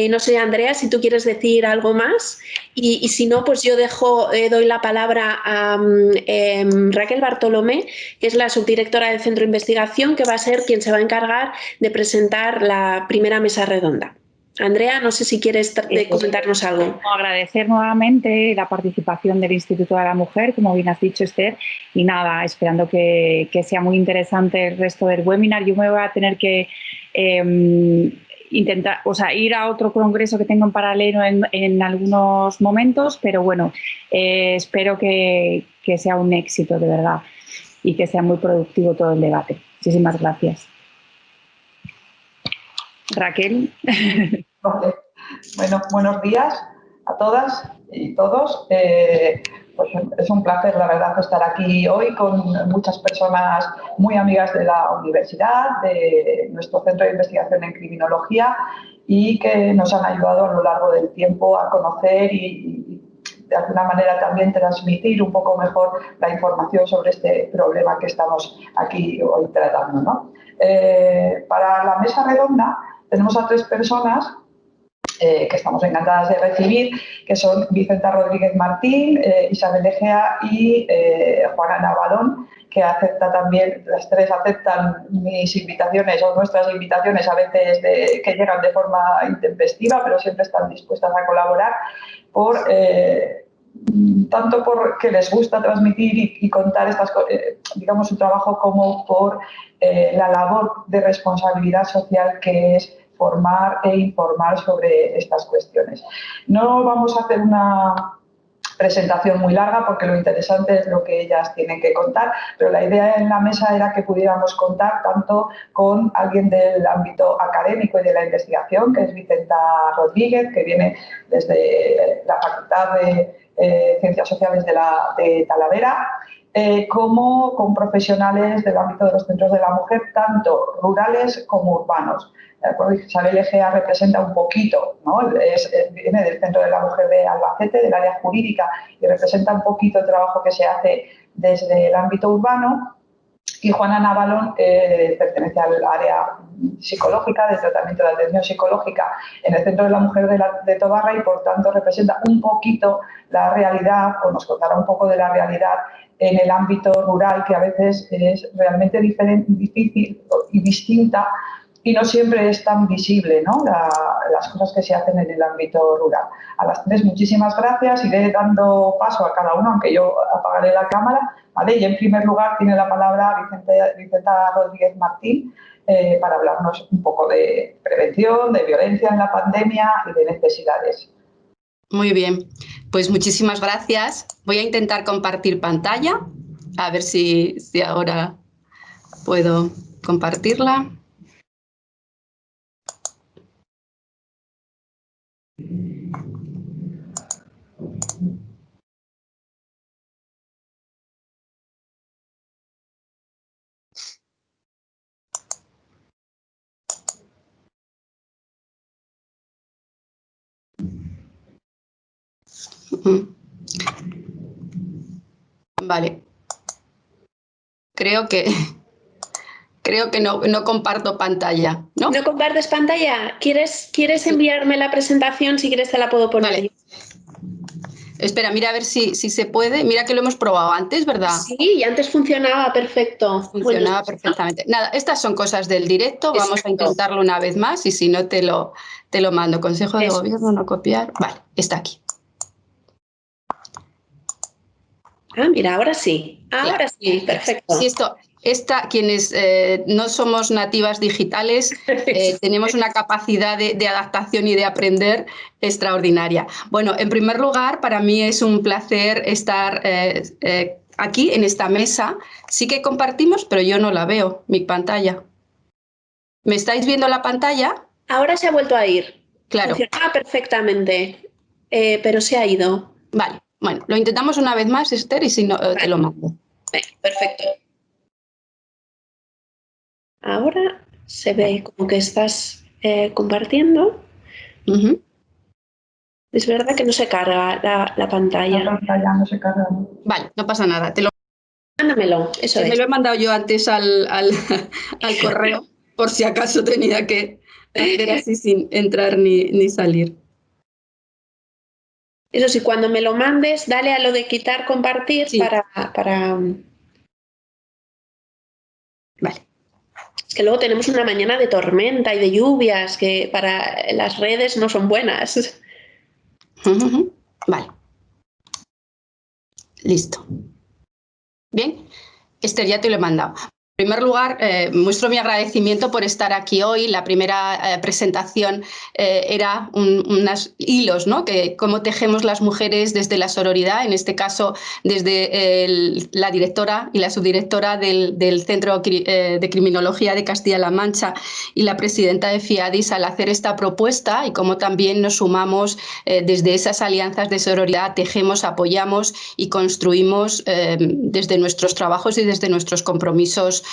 No sé, Andrea, si tú quieres decir algo más y si no, pues yo doy la palabra a Raquel Bartolomé, que es la subdirectora del Centro de Investigación, que va a ser quien se va a encargar de presentar la primera mesa redonda. Andrea, no sé si quieres comentarnos algo. Agradecer nuevamente la participación del Instituto de la Mujer, como bien has dicho, Esther, y nada, esperando que sea muy interesante el resto del webinar. Yo me voy a tener que intentar, ir a otro congreso que tengo en paralelo en algunos momentos, pero bueno, espero que sea un éxito de verdad y que sea muy productivo todo el debate. Muchísimas gracias. Raquel. Bueno, buenos días a todas y todos. Pues es un placer, la verdad, estar aquí hoy con muchas personas muy amigas de la universidad, de nuestro Centro de Investigación en Criminología y que nos han ayudado a lo largo del tiempo a conocer y de alguna manera también transmitir un poco mejor la información sobre este problema que estamos aquí hoy tratando, ¿no? Para la mesa redonda tenemos a 3 personas que estamos encantadas de recibir, que son Vicenta Rodríguez Martín, Isabel Egea y Juana Navalón, que acepta también, las 3 aceptan mis invitaciones o nuestras invitaciones, a veces que llegan de forma intempestiva, pero siempre están dispuestas a colaborar tanto porque les gusta transmitir y contar digamos, su trabajo, como por la labor de responsabilidad social que es formar e informar sobre estas cuestiones. No vamos a hacer una presentación muy larga porque lo interesante es lo que ellas tienen que contar, pero la idea en la mesa era que pudiéramos contar tanto con alguien del ámbito académico y de la investigación, que es Vicenta Rodríguez, que viene desde la Facultad de Ciencias Sociales de Talavera, como con profesionales del ámbito de los centros de la mujer, tanto rurales como urbanos. Isabel Egea representa un poquito, ¿no? Viene del Centro de la Mujer de Albacete, del área jurídica, y representa un poquito el trabajo que se hace desde el ámbito urbano. Y Juana Navalón pertenece al área psicológica, de tratamiento de atención psicológica en el Centro de la Mujer de Tobarra, y por tanto representa un poquito la realidad, o nos contará un poco de la realidad en el ámbito rural, que a veces es realmente difícil y distinta, y no siempre es tan visible, ¿no? Las cosas que se hacen en el ámbito rural. A las 3, muchísimas gracias. Iré dando paso a cada uno, aunque yo apagaré la cámara, ¿vale? Y en primer lugar tiene la palabra Vicenta Rodríguez Martín para hablarnos un poco de prevención, de violencia en la pandemia y de necesidades. Muy bien, pues muchísimas gracias. Voy a intentar compartir pantalla, a ver si ahora puedo compartirla. Vale. Creo que no comparto pantalla, ¿no? ¿No compartes pantalla? ¿Quieres enviarme la presentación? Si quieres te la puedo poner. Vale. Espera, mira a ver si se puede. Mira que lo hemos probado antes, ¿verdad? Sí, y antes funcionaba perfecto. Funcionaba perfectamente. Nada, estas son cosas del directo. Vamos a intentarlo una vez más y si no te lo mando. Consejo de Gobierno, no copiar. Vale, está aquí. Ah, mira, ahora sí. Ahora sí, perfecto. Sí, quienes no somos nativas digitales, tenemos una capacidad de adaptación y de aprender extraordinaria. Bueno, en primer lugar, para mí es un placer estar aquí en esta mesa. Sí que compartimos, pero yo no la veo, mi pantalla. ¿Me estáis viendo la pantalla? Ahora se ha vuelto a ir. Claro. Funcionaba perfectamente, pero se ha ido. Vale, bueno, lo intentamos una vez más, Esther, y si no, te lo mando. Perfecto. Ahora se ve como que estás compartiendo. Es verdad que no se carga la pantalla. La pantalla no se carga. Vale, no pasa nada. Mándamelo, eso es. Me lo he mandado yo antes al correo, por si acaso tenía que hacer así sin entrar ni salir. Eso sí, cuando me lo mandes, dale a lo de quitar, compartir Sí. para... Vale. Es que luego tenemos una mañana de tormenta y de lluvias que para las redes no son buenas. Vale. Listo. Bien. Esther, ya te lo he mandado. En primer lugar, muestro mi agradecimiento por estar aquí hoy. La primera presentación era unos hilos, ¿no? Que cómo tejemos las mujeres desde la sororidad, en este caso desde la directora y la subdirectora del Centro de Criminología de Castilla-La Mancha y la presidenta de FIADIS al hacer esta propuesta, y cómo también nos sumamos desde esas alianzas de sororidad, tejemos, apoyamos y construimos desde nuestros trabajos y desde nuestros compromisos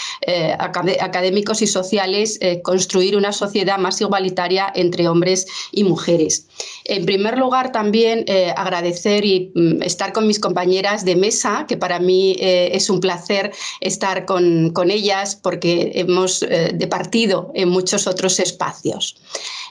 académicos y sociales, construir una sociedad más igualitaria entre hombres y mujeres. En primer lugar, también agradecer y estar con mis compañeras de mesa, que para mí es un placer estar con ellas porque hemos departido en muchos otros espacios.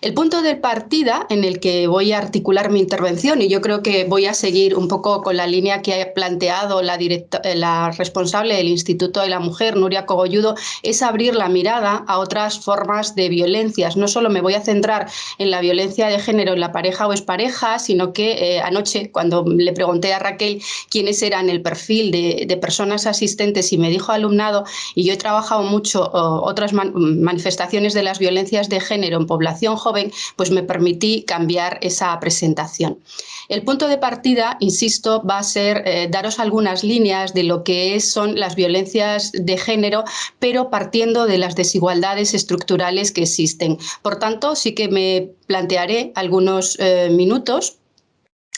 El punto de partida en el que voy a articular mi intervención, y yo creo que voy a seguir un poco con la línea que ha planteado la responsable del Instituto de la Mujer, Nuria Cogolludo, es abrir la mirada a otras formas de violencias. No solo me voy a centrar en la violencia de género en la pareja o expareja, sino que anoche, cuando le pregunté a Raquel quiénes eran el perfil de personas asistentes y me dijo alumnado, y yo he trabajado mucho otras manifestaciones de las violencias de género en población joven, pues me permití cambiar esa presentación. El punto de partida, insisto, va a ser daros algunas líneas de lo que son las violencias de género, pero partiendo de las desigualdades estructurales que existen. Por tanto, sí que me plantearé algunos minutos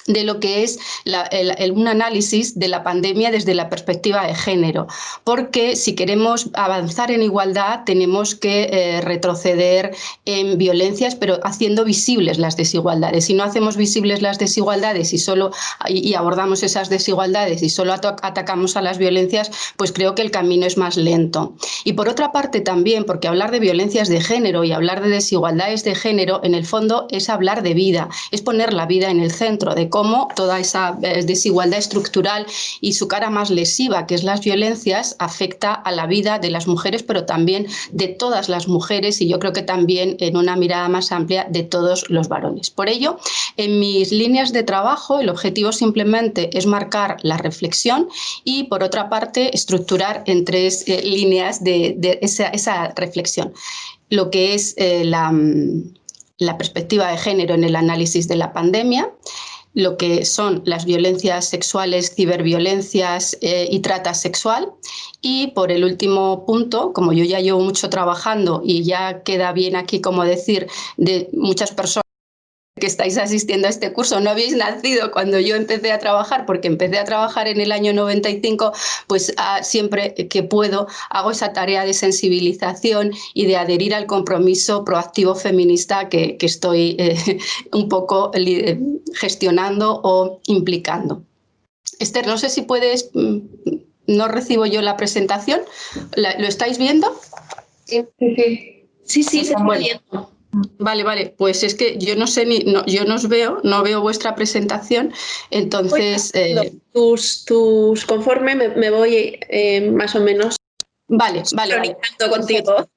de lo que es un análisis de la pandemia desde la perspectiva de género, porque si queremos avanzar en igualdad tenemos que retroceder en violencias, pero haciendo visibles las desigualdades. Si no hacemos visibles las desigualdades y abordamos esas desigualdades y solo atacamos a las violencias, pues creo que el camino es más lento. Y por otra parte también, porque hablar de violencias de género y hablar de desigualdades de género, en el fondo es hablar de vida, es poner la vida en el centro, de cómo toda esa desigualdad estructural y su cara más lesiva, que es las violencias, afecta a la vida de las mujeres, pero también de todas las mujeres, y yo creo que también en una mirada más amplia de todos los varones. Por ello, en mis líneas de trabajo, el objetivo simplemente es marcar la reflexión y, por otra parte, estructurar en tres líneas de esa reflexión. Lo que es la perspectiva de género en el análisis de la pandemia, lo que son las violencias sexuales, ciberviolencias y trata sexual. Y por el último punto, como yo ya llevo mucho trabajando y ya queda bien aquí como decir de muchas personas que estáis asistiendo a este curso, no habéis nacido cuando yo empecé a trabajar, porque empecé a trabajar en el año 95, pues siempre que puedo hago esa tarea de sensibilización y de adherir al compromiso proactivo feminista que estoy un poco gestionando o implicando. Esther, no sé si puedes, no recibo yo la presentación, ¿lo estáis viendo? Sí, se está viendo. Vale, pues es que yo no sé yo no os veo, no veo vuestra presentación, entonces... Conforme me voy más o menos Vale. contigo.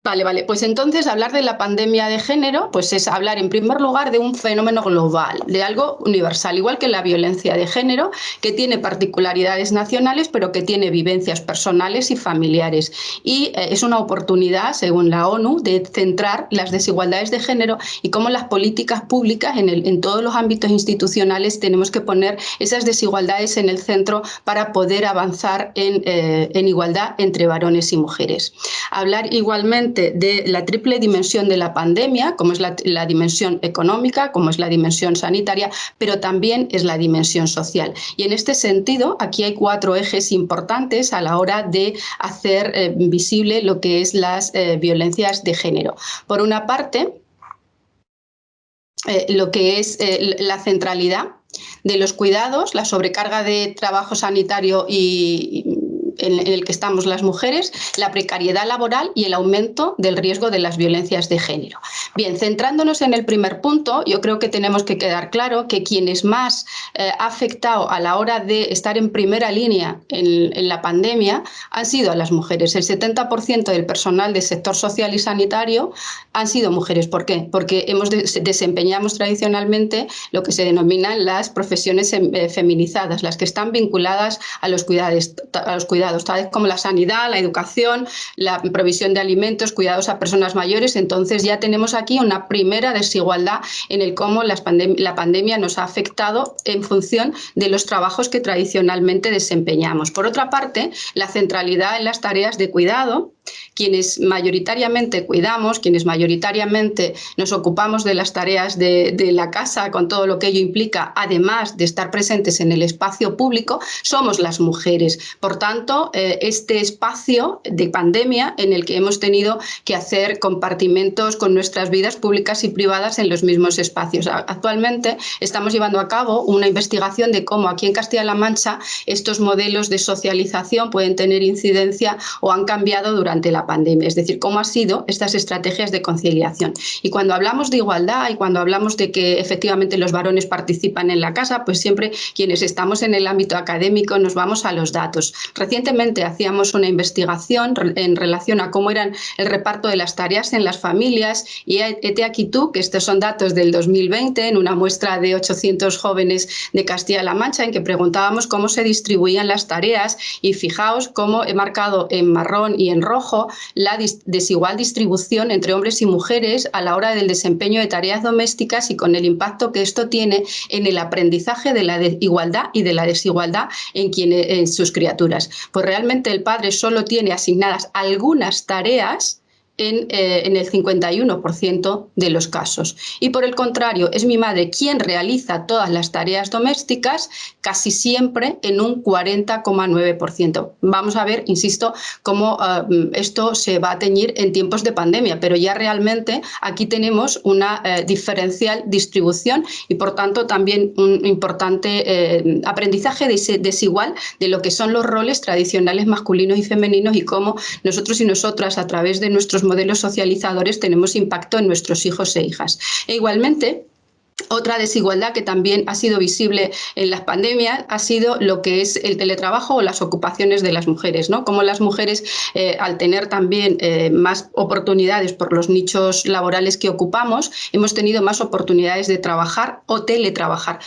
Vale, pues entonces hablar de la pandemia de género pues es hablar en primer lugar de un fenómeno global, de algo universal, igual que la violencia de género, que tiene particularidades nacionales pero que tiene vivencias personales y familiares. Y es una oportunidad, según la ONU, de centrar las desigualdades de género y cómo las políticas públicas en todos los ámbitos institucionales tenemos que poner esas desigualdades en el centro para poder avanzar en igualdad entre varones y mujeres. Hablar igualmente de la triple dimensión de la pandemia, como es la dimensión económica, como es la dimensión sanitaria, pero también es la dimensión social. Y en este sentido, aquí hay 4 ejes importantes a la hora de hacer visible lo que es las violencias de género. Por una parte, lo que es la centralidad de los cuidados, la sobrecarga de trabajo sanitario y en el que estamos las mujeres, la precariedad laboral y el aumento del riesgo de las violencias de género. Bien, centrándonos en el primer punto, yo creo que tenemos que quedar claro que quienes más ha afectado a la hora de estar en primera línea en la pandemia han sido a las mujeres. El 70% del personal del sector social y sanitario han sido mujeres. ¿Por qué? Porque desempeñamos tradicionalmente lo que se denominan las profesiones feminizadas, las que están vinculadas a los cuidados, tales como la sanidad, la educación, la provisión de alimentos, cuidados a personas mayores. Entonces ya tenemos aquí una primera desigualdad en el cómo la pandemia nos ha afectado en función de los trabajos que tradicionalmente desempeñamos. Por otra parte, la centralidad en las tareas de cuidado. Quienes mayoritariamente cuidamos, quienes mayoritariamente nos ocupamos de las tareas de la casa con todo lo que ello implica, además de estar presentes en el espacio público, somos las mujeres. Por tanto, este espacio de pandemia en el que hemos tenido que hacer compartimentos con nuestras vidas públicas y privadas en los mismos espacios. Actualmente estamos llevando a cabo una investigación de cómo aquí en Castilla-La Mancha estos modelos de socialización pueden tener incidencia o han cambiado durante la pandemia, es decir, cómo han sido estas estrategias de conciliación. Y cuando hablamos de igualdad y cuando hablamos de que efectivamente los varones participan en la casa, pues siempre quienes estamos en el ámbito académico nos vamos a los datos. Recientemente hacíamos una investigación en relación a cómo eran el reparto de las tareas en las familias y hete aquí tú, que estos son datos del 2020, en una muestra de 800 jóvenes de Castilla-La Mancha, en que preguntábamos cómo se distribuían las tareas y fijaos cómo he marcado en marrón y en rojo la desigual distribución entre hombres y mujeres a la hora del desempeño de tareas domésticas y con el impacto que esto tiene en el aprendizaje de la igualdad y de la desigualdad en sus criaturas. Pues realmente el padre solo tiene asignadas algunas tareas en el 51% de los casos. Y por el contrario, es mi madre quien realiza todas las tareas domésticas, casi siempre en un 40,9%. Vamos a ver, insisto, cómo esto se va a teñir en tiempos de pandemia, pero ya realmente aquí tenemos una diferencial distribución y por tanto también un importante aprendizaje desigual de lo que son los roles tradicionales masculinos y femeninos y cómo nosotros y nosotras a través de nuestros modelos socializadores tenemos impacto en nuestros hijos e hijas. E igualmente, otra desigualdad que también ha sido visible en las pandemias ha sido lo que es el teletrabajo o las ocupaciones de las mujeres, ¿no? Como las mujeres, al tener también más oportunidades por los nichos laborales que ocupamos, hemos tenido más oportunidades de trabajar o teletrabajar.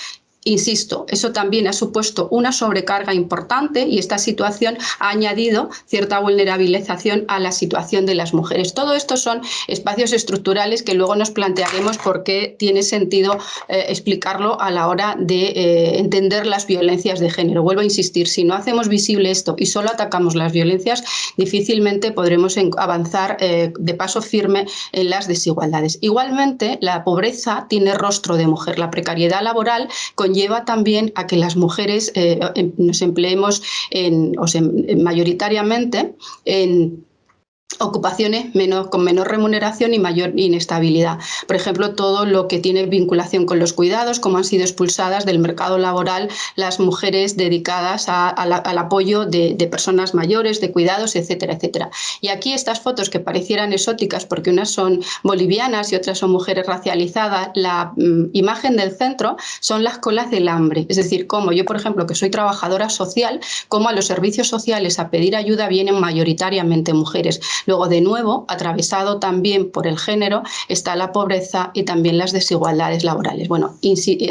Insisto, eso también ha supuesto una sobrecarga importante y esta situación ha añadido cierta vulnerabilización a la situación de las mujeres. Todo esto son espacios estructurales que luego nos plantearemos por qué tiene sentido explicarlo a la hora de entender las violencias de género. Vuelvo a insistir, si no hacemos visible esto y solo atacamos las violencias, difícilmente podremos avanzar de paso firme en las desigualdades. Igualmente, la pobreza tiene rostro de mujer. La precariedad laboral conlleva también a que las mujeres nos empleemos mayoritariamente en ocupaciones con menor remuneración y mayor inestabilidad. Por ejemplo, todo lo que tiene vinculación con los cuidados, como han sido expulsadas del mercado laboral las mujeres dedicadas al apoyo de personas mayores, de cuidados, etcétera, etcétera. Y aquí estas fotos que parecieran exóticas porque unas son bolivianas y otras son mujeres racializadas, la imagen del centro son las colas del hambre. Es decir, como yo, por ejemplo, que soy trabajadora social, como a los servicios sociales a pedir ayuda vienen mayoritariamente mujeres. Luego, de nuevo, atravesado también por el género, está la pobreza y también las desigualdades laborales. Bueno,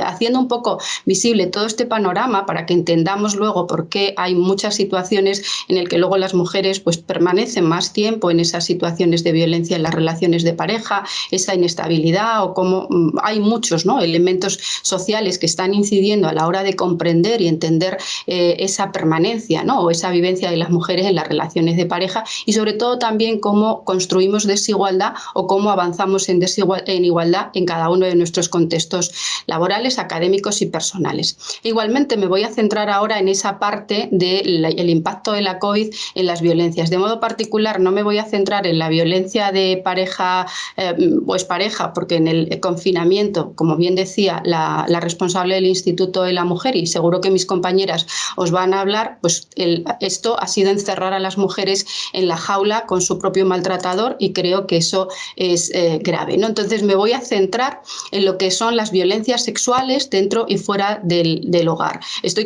haciendo un poco visible todo este panorama para que entendamos luego por qué hay muchas situaciones en las que luego las mujeres pues, permanecen más tiempo en esas situaciones de violencia en las relaciones de pareja, esa inestabilidad o cómo hay muchos elementos sociales que están incidiendo a la hora de comprender y entender esa permanencia o esa vivencia de las mujeres en las relaciones de pareja y sobre todo también también cómo construimos desigualdad o cómo avanzamos en igualdad en cada uno de nuestros contextos laborales, académicos y personales. Igualmente me voy a centrar ahora en esa parte del impacto de la COVID en las violencias. De modo particular no me voy a centrar en la violencia de pareja o expareja, porque en el confinamiento, como bien decía la responsable del Instituto de la Mujer, y seguro que mis compañeras os van a hablar, pues esto ha sido encerrar a las mujeres en la jaula con su propio maltratador, y creo que eso es grave, ¿no? Entonces me voy a centrar en lo que son las violencias sexuales dentro y fuera del hogar. Estamos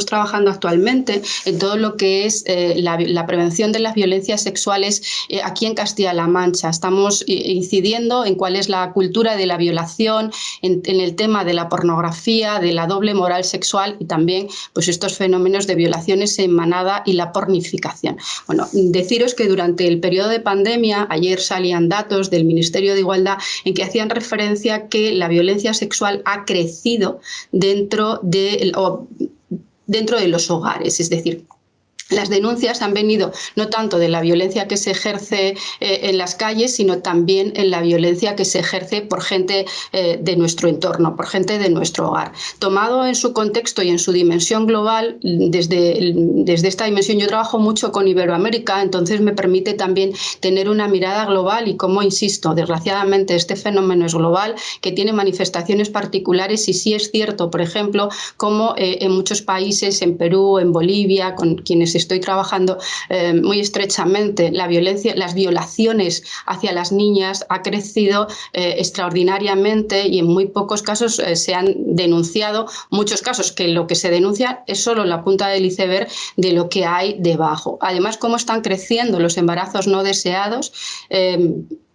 trabajando actualmente en todo lo que es la prevención de las violencias sexuales aquí en Castilla-La Mancha. Estamos incidiendo en cuál es la cultura de la violación, en el tema de la pornografía, de la doble moral sexual y también pues estos fenómenos de violaciones en manada y la pornificación. Bueno, deciros que durante el periodo de pandemia, ayer salían datos del Ministerio de Igualdad en que hacían referencia que la violencia sexual ha crecido dentro de los hogares, es decir, las denuncias han venido no tanto de la violencia que se ejerce en las calles, sino también en la violencia que se ejerce por gente de nuestro entorno, por gente de nuestro hogar. Tomado en su contexto y en su dimensión global, desde esta dimensión yo trabajo mucho con Iberoamérica, entonces me permite también tener una mirada global y, como insisto, desgraciadamente este fenómeno es global, que tiene manifestaciones particulares, y sí es cierto, por ejemplo, como en muchos países, en Perú, en Bolivia, con quienes estoy trabajando muy estrechamente, las violaciones hacia las niñas ha crecido extraordinariamente, y en muy pocos casos se han denunciado, muchos casos que lo que se denuncia es solo la punta del iceberg de lo que hay debajo. Además, cómo están creciendo los embarazos no deseados,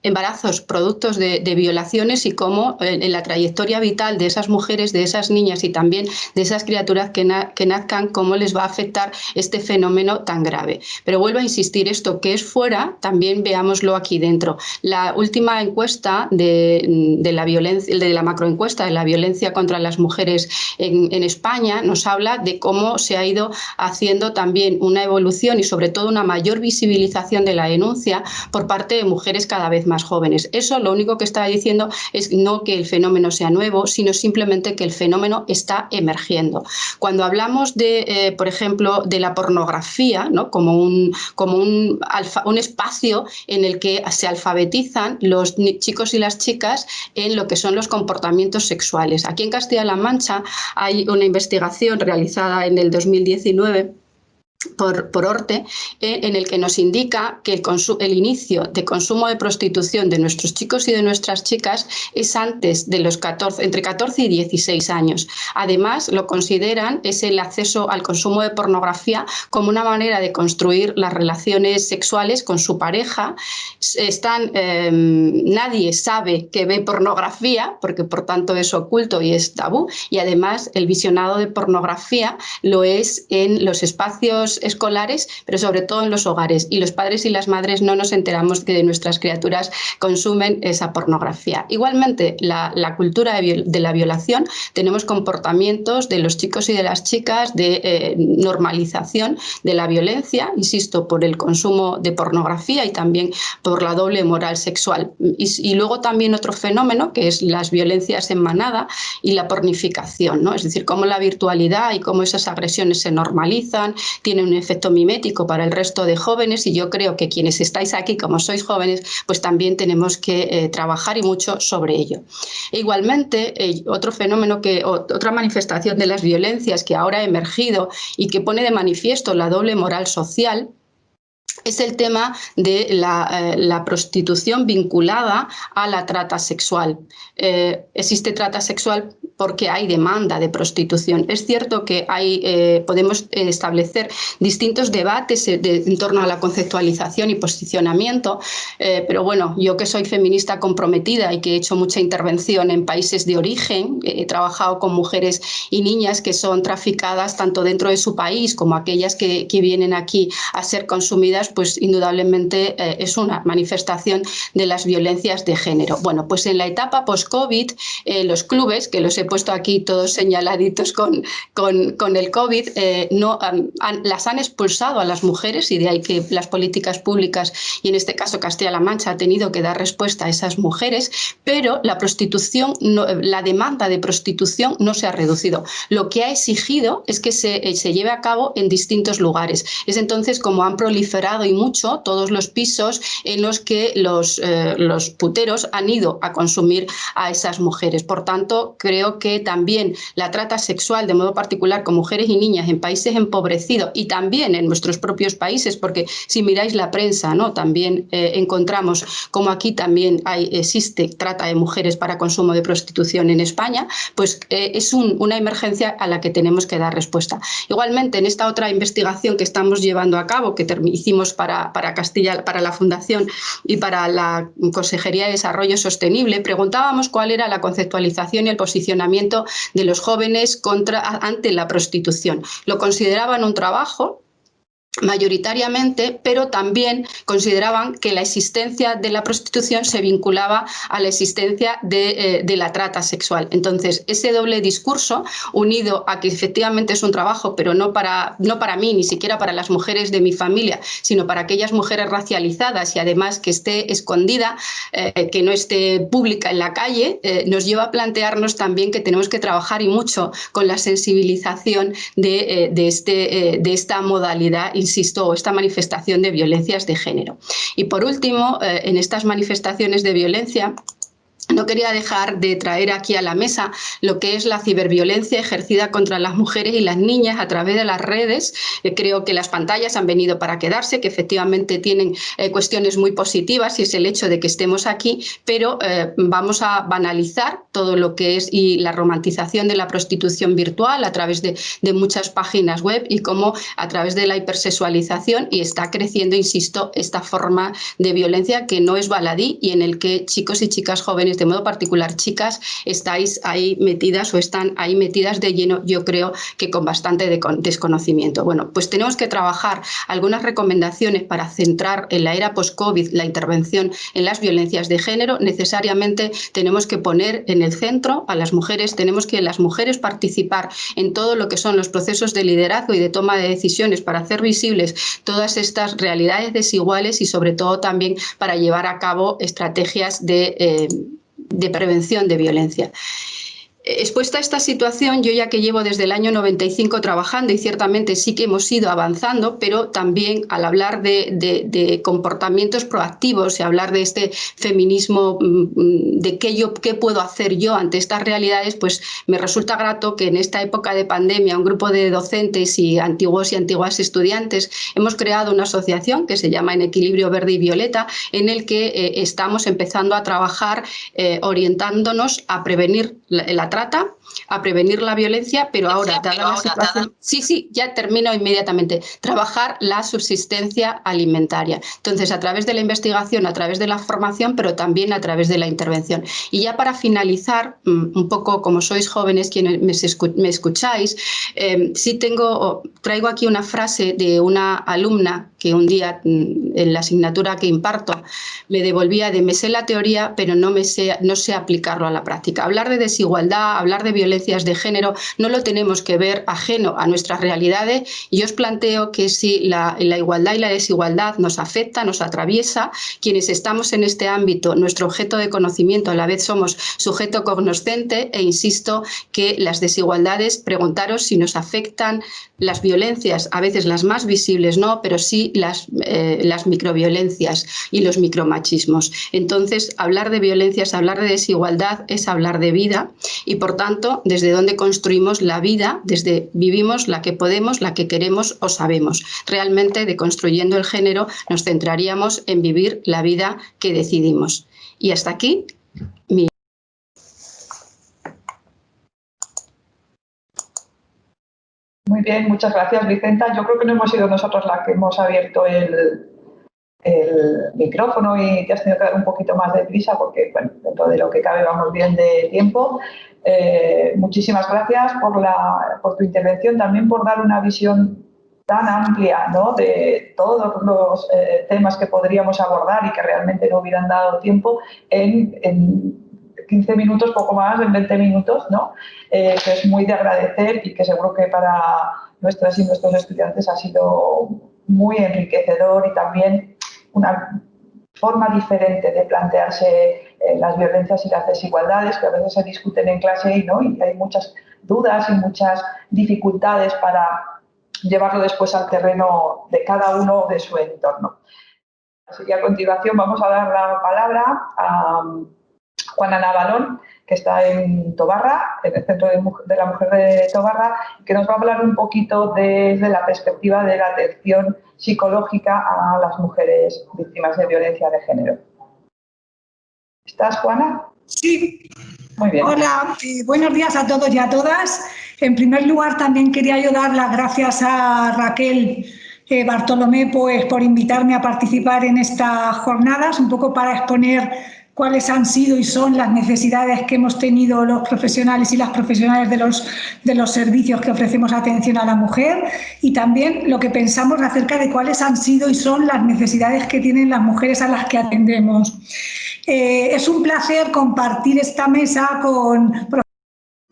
embarazos productos de violaciones, y cómo en la trayectoria vital de esas mujeres, de esas niñas y también de esas criaturas que nazcan, cómo les va a afectar este fenómeno tan grave. Pero vuelvo a insistir, esto que es fuera, también veámoslo aquí dentro. La última encuesta de la macroencuesta de la violencia contra las mujeres en España nos habla de cómo se ha ido haciendo también una evolución y sobre todo una mayor visibilización de la denuncia por parte de mujeres cada vez más jóvenes. Eso lo único que está diciendo es no que el fenómeno sea nuevo, sino simplemente que el fenómeno está emergiendo. Cuando hablamos de, por ejemplo, de la pornografía, ¿no? como un espacio en el que se alfabetizan los chicos y las chicas en lo que son los comportamientos sexuales. Aquí en Castilla-La Mancha hay una investigación realizada en el 2019 por Orte, en el que nos indica que el inicio de consumo de prostitución de nuestros chicos y de nuestras chicas es antes de los entre 14 y 16 años. Además, lo consideran es el acceso al consumo de pornografía como una manera de construir las relaciones sexuales con su pareja. Nadie sabe que ve pornografía, porque por tanto es oculto y es tabú, y además el visionado de pornografía lo es en los espacios escolares, pero sobre todo en los hogares, y los padres y las madres no nos enteramos que nuestras criaturas consumen esa pornografía. Igualmente, la cultura de la violación, tenemos comportamientos de los chicos y de las chicas de normalización de la violencia, insisto, por el consumo de pornografía y también por la doble moral sexual. Y luego también otro fenómeno que es las violencias en manada y la pornificación, ¿no? Es decir, cómo la virtualidad y cómo esas agresiones se normalizan, tiene un efecto mimético para el resto de jóvenes, y yo creo que quienes estáis aquí, como sois jóvenes, pues también tenemos que trabajar y mucho sobre ello. E igualmente, otro fenómeno, otra manifestación de las violencias que ahora ha emergido y que pone de manifiesto la doble moral social, es el tema de la prostitución vinculada a la trata sexual. Existe trata sexual porque hay demanda de prostitución. Es cierto que podemos establecer distintos debates en torno a la conceptualización y posicionamiento, pero bueno, yo que soy feminista comprometida y que he hecho mucha intervención en países de origen, he trabajado con mujeres y niñas que son traficadas tanto dentro de su país como aquellas que vienen aquí a ser consumidas, pues indudablemente es una manifestación de las violencias de género. Bueno, pues en la etapa post-COVID, los clubes, que los he puesto aquí todos señaladitos con el COVID, las han expulsado a las mujeres, y de ahí que las políticas públicas, y en este caso Castilla-La Mancha, ha tenido que dar respuesta a esas mujeres, pero la prostitución, la demanda de prostitución no se ha reducido. Lo que ha exigido es que se lleve a cabo en distintos lugares. Es entonces como han proliferado y mucho todos los pisos en los que los puteros han ido a consumir a esas mujeres. Por tanto, creo que también la trata sexual, de modo particular con mujeres y niñas en países empobrecidos y también en nuestros propios países, porque si miráis la prensa, ¿no?, también encontramos como aquí también existe trata de mujeres para consumo de prostitución en España, pues es una emergencia a la que tenemos que dar respuesta. Igualmente, en esta otra investigación que estamos llevando a cabo, que hicimos para Castilla, para la Fundación y para la Consejería de Desarrollo Sostenible, preguntábamos cuál era la conceptualización y el posicionamiento de los jóvenes ante la prostitución. Lo consideraban un trabajo mayoritariamente, pero también consideraban que la existencia de la prostitución se vinculaba a la existencia de la trata sexual. Entonces, ese doble discurso, unido a que efectivamente es un trabajo, pero no para mí, ni siquiera para las mujeres de mi familia, sino para aquellas mujeres racializadas y además que esté escondida, que no esté pública en la calle, nos lleva a plantearnos también que tenemos que trabajar y mucho con la sensibilización de esta modalidad, insisto, esta manifestación de violencias de género. Y por último, en estas manifestaciones de violencia, no quería dejar de traer aquí a la mesa lo que es la ciberviolencia ejercida contra las mujeres y las niñas a través de las redes. Creo que las pantallas han venido para quedarse, que efectivamente tienen cuestiones muy positivas, y es el hecho de que estemos aquí, pero vamos a banalizar todo lo que es y la romantización de la prostitución virtual a través de muchas páginas web, y cómo a través de la hipersexualización, y está creciendo, insisto, esta forma de violencia que no es baladí y en el que chicos y chicas jóvenes, de modo particular chicas, estáis ahí metidas o están ahí metidas de lleno, yo creo que con bastante desconocimiento. Bueno, pues tenemos que trabajar algunas recomendaciones para centrar en la era post-COVID la intervención en las violencias de género. Necesariamente tenemos que poner en el centro a las mujeres, tenemos que las mujeres participar en todo lo que son los procesos de liderazgo y de toma de decisiones para hacer visibles todas estas realidades desiguales y sobre todo también para llevar a cabo estrategias de prevención de violencia. Expuesta a esta situación, yo ya que llevo desde el año 95 trabajando, y ciertamente sí que hemos ido avanzando, pero también al hablar de comportamientos proactivos y hablar de este feminismo, de qué puedo hacer yo ante estas realidades, pues me resulta grato que en esta época de pandemia un grupo de docentes y antiguos y antiguas estudiantes hemos creado una asociación que se llama En Equilibrio Verde y Violeta, en el que estamos empezando a trabajar orientándonos a prevenir la trata, a prevenir la violencia, pero ahora, dada la situación... Sí, ya termino inmediatamente. Trabajar la subsistencia alimentaria. Entonces, a través de la investigación, a través de la formación, pero también a través de la intervención. Y ya para finalizar, un poco como sois jóvenes quienes me escucháis, traigo aquí una frase de una alumna que un día en la asignatura que imparto me devolvía de: me sé la teoría, pero no sé aplicarlo a la práctica. Hablar de desigualdad, hablar de violencias de género, no lo tenemos que ver ajeno a nuestras realidades. Y yo os planteo que si la igualdad y la desigualdad nos afecta, nos atraviesa, quienes estamos en este ámbito, nuestro objeto de conocimiento, a la vez somos sujeto cognoscente, e insisto que las desigualdades, preguntaros si nos afectan las violencias, a veces las más visibles no, pero sí las microviolencias y los micromachismos. Entonces, hablar de violencias, hablar de desigualdad es hablar de vida, y por tanto, desde donde construimos la vida, desde vivimos la que podemos, la que queremos o sabemos. Realmente, deconstruyendo el género, nos centraríamos en vivir la vida que decidimos. Y hasta aquí mi... Muy bien, muchas gracias, Vicenta. Yo creo que no hemos sido nosotros las que hemos abierto el micrófono y te has tenido que dar un poquito más de prisa porque, bueno, dentro de lo que cabe vamos bien de tiempo. Muchísimas gracias por tu intervención, también por dar una visión tan amplia, ¿no?, de todos los temas que podríamos abordar y que realmente no hubieran dado tiempo en 15 minutos, poco más, en 20 minutos, ¿no? Que es muy de agradecer y que seguro que para nuestras y nuestros estudiantes ha sido muy enriquecedor y también una forma diferente de plantearse las violencias y las desigualdades que a veces se discuten en clase, ¿no? Y hay muchas dudas y muchas dificultades para llevarlo después al terreno de cada uno de su entorno. Así que a continuación vamos a dar la palabra a Juana Navalón, que está en Tobarra, en el Centro de la Mujer de Tobarra, que nos va a hablar un poquito desde la perspectiva de la atención psicológica a las mujeres víctimas de violencia de género. ¿Estás, Juana? Sí. Muy bien. Hola, buenos días a todos y a todas. En primer lugar, también quería yo dar las gracias a Raquel Bartolomé pues, por invitarme a participar en estas jornadas, un poco para exponer cuáles han sido y son las necesidades que hemos tenido los profesionales y las profesionales de los servicios que ofrecemos atención a la mujer y también lo que pensamos acerca de cuáles han sido y son las necesidades que tienen las mujeres a las que atendemos. Es un placer compartir esta mesa con profesionales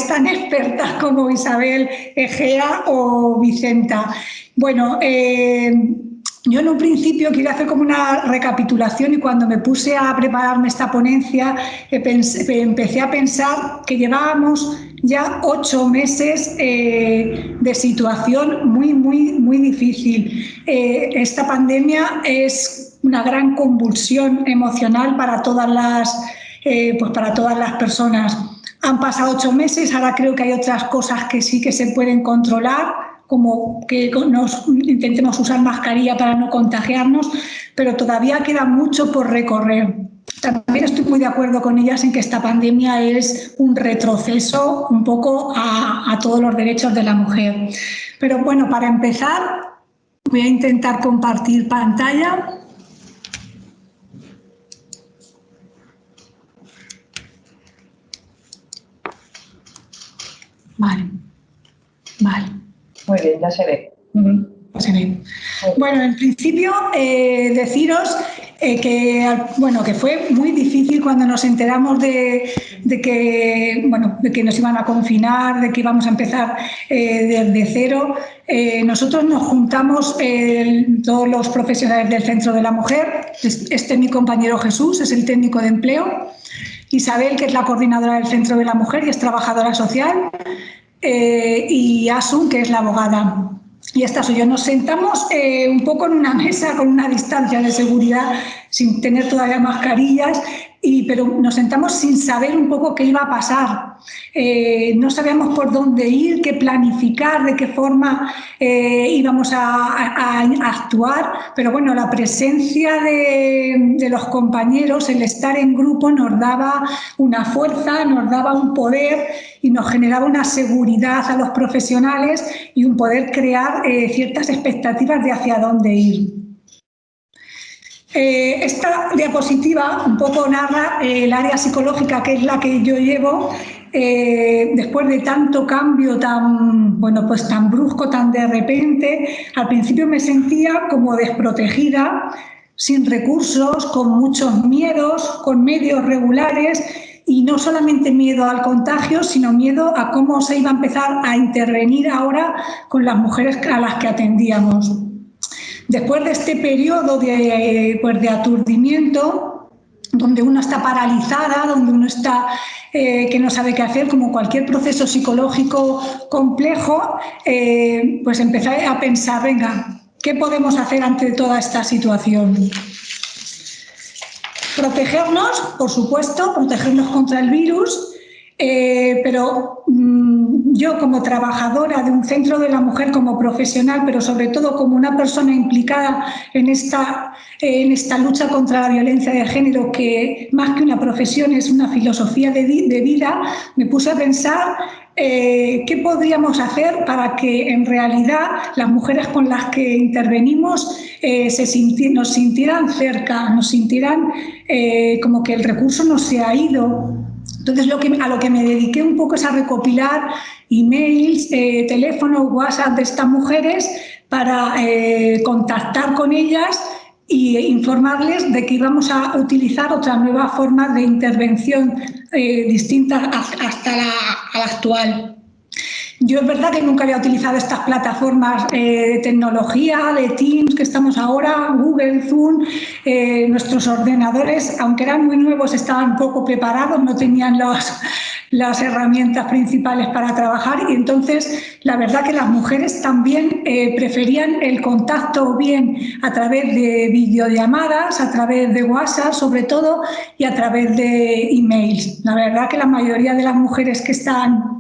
tan expertas como Isabel Egea o Vicenta. Bueno, yo en un principio quiero hacer como una recapitulación y cuando me puse a prepararme esta ponencia empecé a pensar que llevábamos ya 8 meses de situación muy difícil. Esta pandemia es una gran convulsión emocional para todas las personas. Han pasado 8 meses, ahora creo que hay otras cosas que sí que se pueden controlar, como que intentemos usar mascarilla para no contagiarnos, pero todavía queda mucho por recorrer. También estoy muy de acuerdo con ellas en que esta pandemia es un retroceso un poco a todos los derechos de la mujer. Pero bueno, para empezar voy a intentar compartir pantalla. Vale. Muy bien, ya se ve. Se ve. Bueno, en principio deciros que fue muy difícil cuando nos enteramos de que nos iban a confinar, de que íbamos a empezar desde cero. Nosotros nos juntamos todos los profesionales del Centro de la Mujer. Mi compañero Jesús es el técnico de empleo. Isabel, que es la coordinadora del Centro de la Mujer y es trabajadora social, y Asun, que es la abogada. Y esta soy yo. Nos sentamos un poco en una mesa con una distancia de seguridad, sin tener todavía mascarillas, pero nos sentamos sin saber un poco qué iba a pasar. No sabíamos por dónde ir, qué planificar, de qué forma íbamos a actuar, pero bueno, la presencia de los compañeros, el estar en grupo nos daba una fuerza, nos daba un poder y nos generaba una seguridad a los profesionales y un poder crear ciertas expectativas de hacia dónde ir. Esta diapositiva un poco narra el área psicológica, que es la que yo llevo. Después de tanto cambio tan brusco, tan de repente, al principio me sentía como desprotegida, sin recursos, con muchos miedos, con medios regulares y no solamente miedo al contagio, sino miedo a cómo se iba a empezar a intervenir ahora con las mujeres a las que atendíamos. Después de este periodo de aturdimiento, donde uno está paralizada, donde uno está que no sabe qué hacer, como cualquier proceso psicológico complejo, pues empecé a pensar, venga, ¿qué podemos hacer ante toda esta situación? Protegernos, por supuesto, protegernos contra el virus, pero yo como trabajadora de un Centro de la Mujer, como profesional, pero sobre todo como una persona implicada en esta lucha contra la violencia de género, que más que una profesión es una filosofía de vida, me puse a pensar qué podríamos hacer para que en realidad las mujeres con las que intervenimos nos sintieran cerca, nos sintieran como que el recurso no se ha ido. Entonces a lo que me dediqué un poco es a recopilar emails, teléfonos, WhatsApp de estas mujeres para contactar con ellas y informarles de que íbamos a utilizar otra nueva forma de intervención distinta hasta la actual. Yo es verdad que nunca había utilizado estas plataformas de tecnología, de Teams, que estamos ahora, Google, Zoom. Nuestros ordenadores, aunque eran muy nuevos, estaban poco preparados, no tenían las herramientas principales para trabajar, y entonces la verdad que las mujeres también preferían el contacto bien a través de videollamadas, a través de WhatsApp sobre todo, y a través de emails. La verdad que la mayoría de las mujeres que están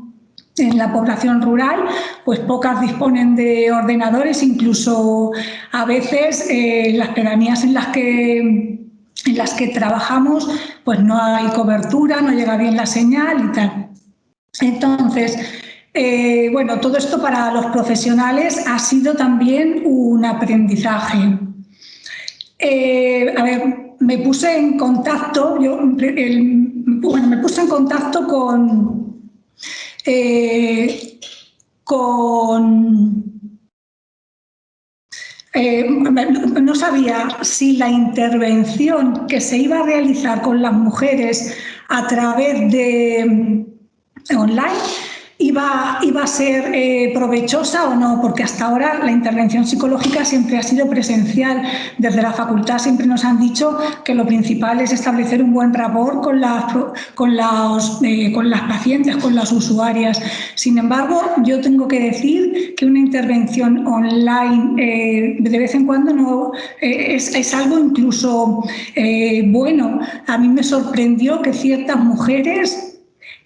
en la población rural, pues pocas disponen de ordenadores, incluso a veces las pedanías en las que trabajamos, pues no hay cobertura, no llega bien la señal y tal. Entonces, bueno, todo esto para los profesionales ha sido también un aprendizaje. A ver, me puse en contacto, me puse en contacto no sabía si la intervención que se iba a realizar con las mujeres a través de online iba a ser provechosa o no, porque hasta ahora la intervención psicológica siempre ha sido presencial. Desde la facultad siempre nos han dicho que lo principal es establecer un buen rapport con las pacientes, con las usuarias. Sin embargo, yo tengo que decir que una intervención online de vez en cuando no es algo incluso bueno. A mí me sorprendió que ciertas mujeres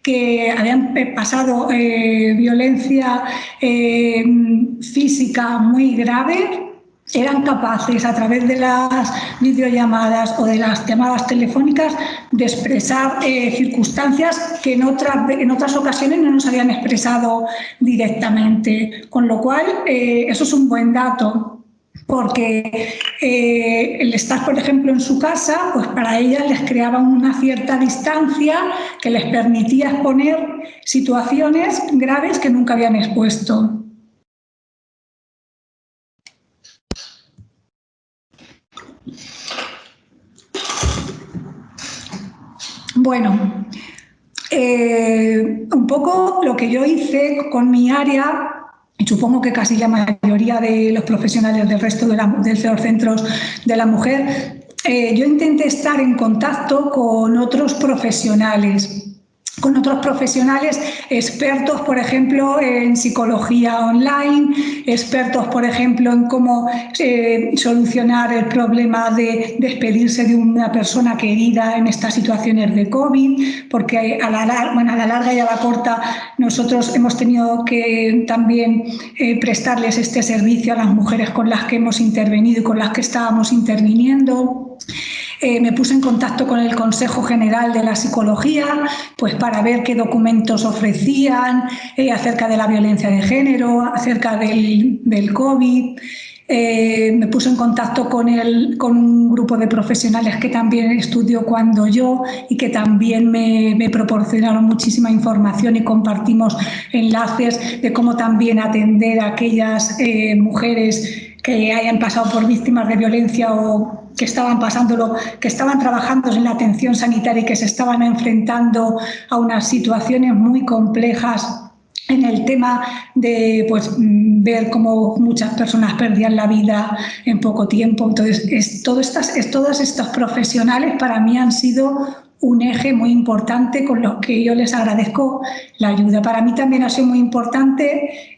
que habían pasado violencia física muy grave, eran capaces a través de las videollamadas o de las llamadas telefónicas de expresar circunstancias que en otras ocasiones no nos habían expresado directamente. Con lo cual, eso es un buen dato. Porque el estar, por ejemplo, en su casa, pues para ellas les creaba una cierta distancia que les permitía exponer situaciones graves que nunca habían expuesto. Bueno, un poco lo que yo hice con mi área, y supongo que casi la mayoría de los profesionales del resto de los centros de la mujer, yo intenté estar en contacto con otros profesionales expertos, por ejemplo, en psicología online, expertos, por ejemplo, en cómo solucionar el problema de despedirse de una persona querida en estas situaciones de COVID, porque a la larga y a la corta nosotros hemos tenido que también prestarles este servicio a las mujeres con las que hemos intervenido y con las que estábamos interviniendo. Me puse en contacto con el Consejo General de la Psicología, pues para ver qué documentos ofrecían acerca de la violencia de género, acerca del COVID. Me puse en contacto con un grupo de profesionales que también estudió cuando yo y que también me proporcionaron muchísima información, y compartimos enlaces de cómo también atender a aquellas mujeres que hayan pasado por víctimas de violencia o que estaban trabajando en la atención sanitaria y que se estaban enfrentando a unas situaciones muy complejas en el tema de ver cómo muchas personas perdían la vida en poco tiempo. Entonces, todos estos profesionales para mí han sido un eje muy importante con los que yo les agradezco la ayuda. Para mí también ha sido muy importante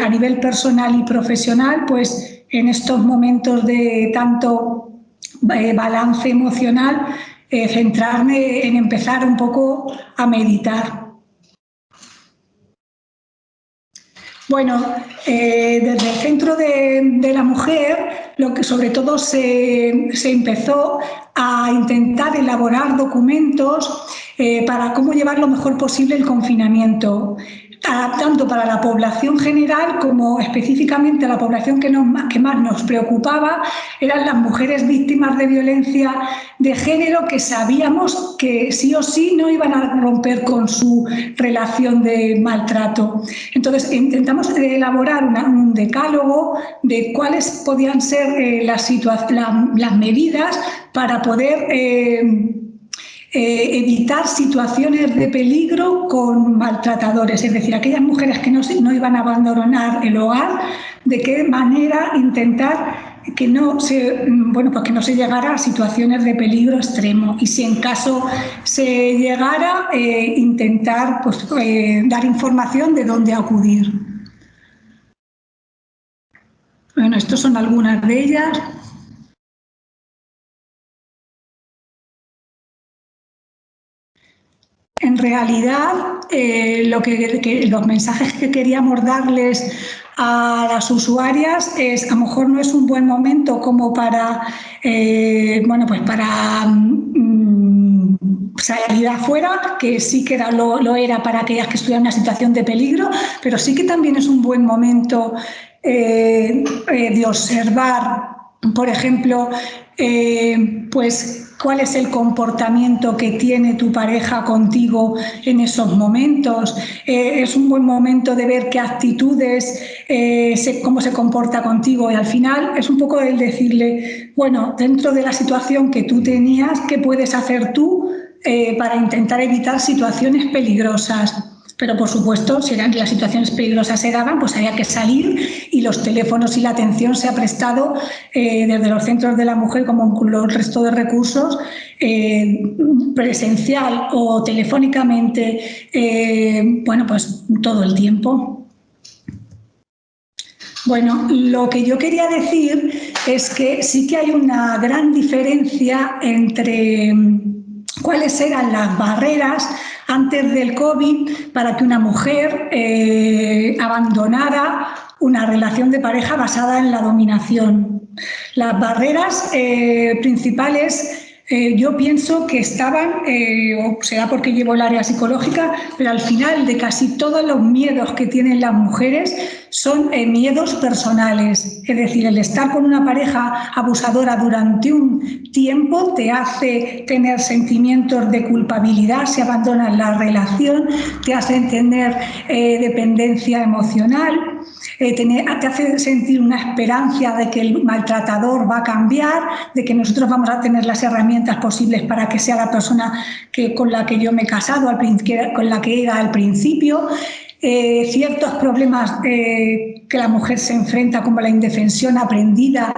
a nivel personal y profesional, pues en estos momentos de tanto balance emocional, centrarme en empezar un poco a meditar. Bueno, desde el Centro de la Mujer, lo que sobre todo se empezó a intentar elaborar documentos para cómo llevar lo mejor posible el confinamiento. tanto para la población general como específicamente la población que más nos preocupaba eran las mujeres víctimas de violencia de género, que sabíamos que sí o sí no iban a romper con su relación de maltrato. Entonces intentamos elaborar un decálogo de cuáles podían ser las medidas para poder evitar situaciones de peligro con maltratadores, es decir, aquellas mujeres que no iban a abandonar el hogar, de qué manera intentar que no se llegara a situaciones de peligro extremo, y si en caso se llegara, intentar dar información de dónde acudir. Bueno, estas son algunas de ellas. En realidad, los mensajes que queríamos darles a las usuarias es: a lo mejor no es un buen momento como para salir afuera, que sí que lo era para aquellas que estuvieran en una situación de peligro, pero sí que también es un buen momento de observar, por ejemplo, cuál es el comportamiento que tiene tu pareja contigo en esos momentos. Es un buen momento de ver qué actitudes, cómo se comporta contigo, y al final es un poco el decirle, bueno, dentro de la situación que tú tenías, ¿qué puedes hacer tú para intentar evitar situaciones peligrosas? Pero, por supuesto, si las situaciones peligrosas se daban, pues había que salir, y los teléfonos y la atención se ha prestado desde los centros de la mujer, como el resto de recursos, presencial o telefónicamente, pues todo el tiempo. Bueno, lo que yo quería decir es que sí que hay una gran diferencia entre cuáles eran las barreras antes del COVID para que una mujer abandonara una relación de pareja basada en la dominación. Las barreras principales, yo pienso que estaban, o será porque llevo el área psicológica, pero al final de casi todos los miedos que tienen las mujeres son miedos personales. Es decir, el estar con una pareja abusadora durante un tiempo te hace tener sentimientos de culpabilidad si abandonas la relación, te hace tener dependencia emocional, te hace sentir una esperanza de que el maltratador va a cambiar, de que nosotros vamos a tener las herramientas posibles para que sea la persona con la que yo me he casado, con la que era al principio. Ciertos problemas que la mujer se enfrenta, como la indefensión aprendida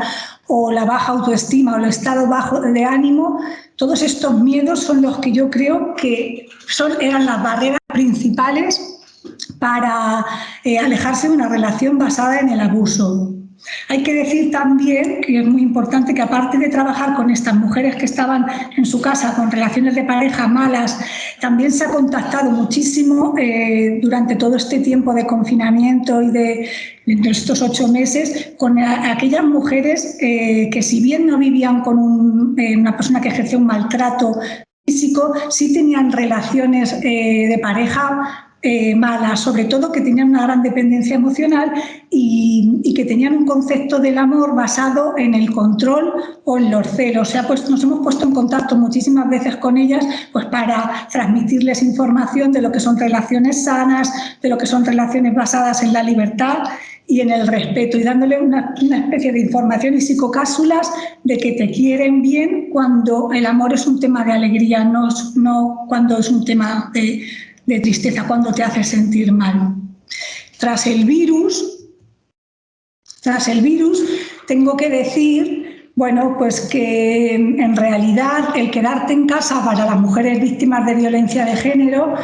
o la baja autoestima o el estado bajo de ánimo, todos estos miedos son los que yo creo que eran las barreras principales para alejarse de una relación basada en el abuso. Hay que decir también que es muy importante que, aparte de trabajar con estas mujeres que estaban en su casa con relaciones de pareja malas, también se ha contactado muchísimo durante todo este tiempo de confinamiento y de estos 8 meses con aquellas mujeres que, si bien no vivían con una persona que ejercía un maltrato físico, sí tenían relaciones de pareja malas, sobre todo que tenían una gran dependencia emocional y que tenían un concepto del amor basado en el control o en los celos. O sea, pues nos hemos puesto en contacto muchísimas veces con ellas, pues para transmitirles información de lo que son relaciones sanas, de lo que son relaciones basadas en la libertad y en el respeto, y dándole una especie de información y psicocápsulas de que te quieren bien cuando el amor es un tema de alegría, no cuando es un tema de tristeza, cuando te hace sentir mal. Tras el virus, tengo que decir, bueno, pues que en realidad el quedarte en casa para las mujeres víctimas de violencia de género,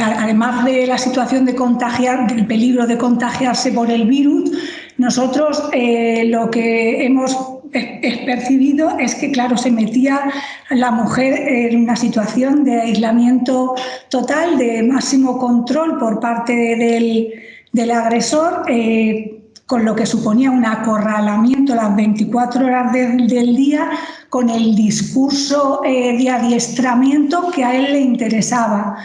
además de la situación de del peligro de contagiarse por el virus, nosotros lo que hemos percibido es que, claro, se metía la mujer en una situación de aislamiento total, de máximo control por parte del agresor, con lo que suponía un acorralamiento las 24 horas del día, con el discurso de adiestramiento que a él le interesaba.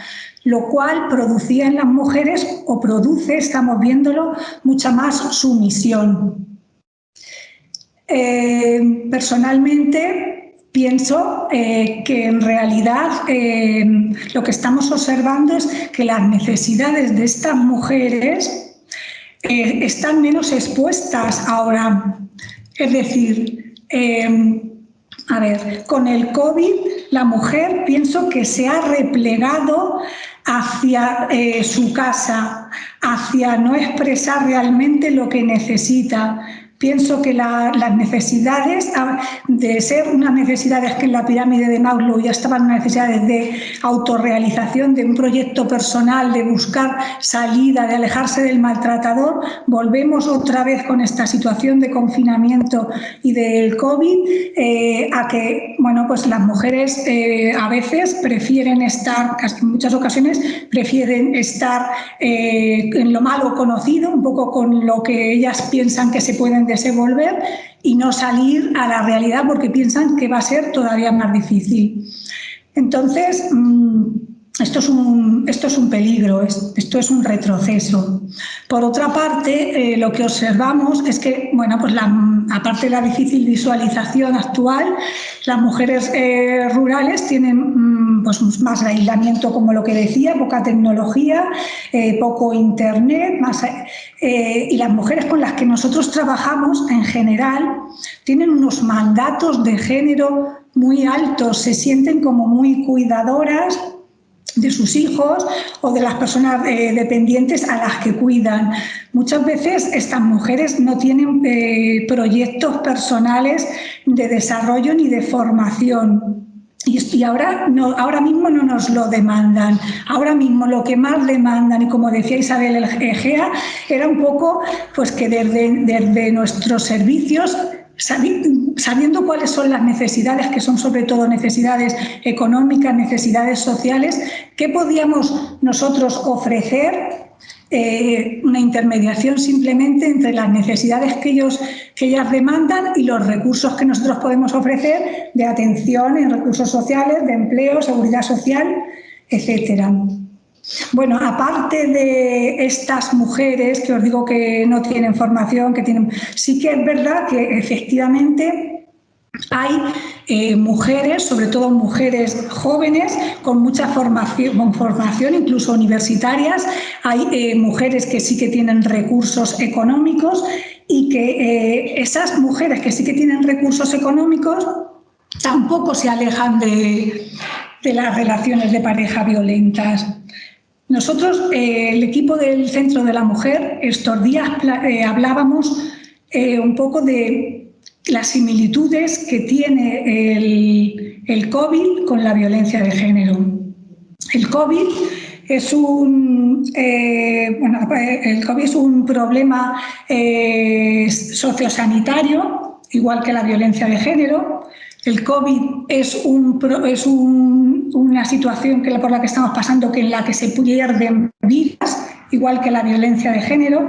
lo cual producía en las mujeres, o produce, estamos viéndolo, mucha más sumisión. Personalmente pienso que en realidad lo que estamos observando es que las necesidades de estas mujeres están menos expuestas ahora. Es decir, a ver, con el COVID la mujer pienso que se ha replegado hacia su casa, hacia no expresar realmente lo que necesita. Pienso que las necesidades, de ser unas necesidades que en la pirámide de Maslow ya estaban unas necesidades de autorrealización, de un proyecto personal, de buscar salida, de alejarse del maltratador, volvemos otra vez con esta situación de confinamiento y del COVID a que, bueno, pues las mujeres a veces prefieren estar, en muchas ocasiones prefieren estar en lo malo conocido, un poco con lo que ellas piensan que se pueden desenvolver y no salir a la realidad porque piensan que va a ser todavía más difícil. Entonces, esto es un peligro, esto es un retroceso. Por otra parte, lo que observamos es que, bueno, pues aparte de la difícil visualización actual, las mujeres rurales tienen pues más aislamiento, como lo que decía, poca tecnología, poco internet, y las mujeres con las que nosotros trabajamos en general tienen unos mandatos de género muy altos, se sienten como muy cuidadoras de sus hijos o de las personas dependientes a las que cuidan. Muchas veces estas mujeres no tienen proyectos personales de desarrollo ni de formación. Y ahora mismo no nos lo demandan. Ahora mismo lo que más demandan, y como decía Isabel Egea, era un poco pues que desde nuestros servicios, sabiendo cuáles son las necesidades, que son sobre todo necesidades económicas, necesidades sociales, ¿qué podíamos nosotros ofrecer? Una intermediación simplemente entre las necesidades que ellas demandan y los recursos que nosotros podemos ofrecer de atención en recursos sociales, de empleo, seguridad social, etcétera. Bueno, aparte de estas mujeres que os digo que no tienen formación, sí que es verdad que efectivamente hay mujeres, sobre todo mujeres jóvenes, con mucha formación, incluso universitarias. Hay mujeres que sí que tienen recursos económicos y que esas mujeres que sí que tienen recursos económicos tampoco se alejan de las relaciones de pareja violentas. Nosotros, el equipo del Centro de la Mujer, estos días hablábamos un poco de las similitudes que tiene el COVID con la violencia de género. El COVID es un problema sociosanitario, igual que la violencia de género. El COVID es una situación por la que estamos pasando, en la que se pierden vidas, igual que la violencia de género.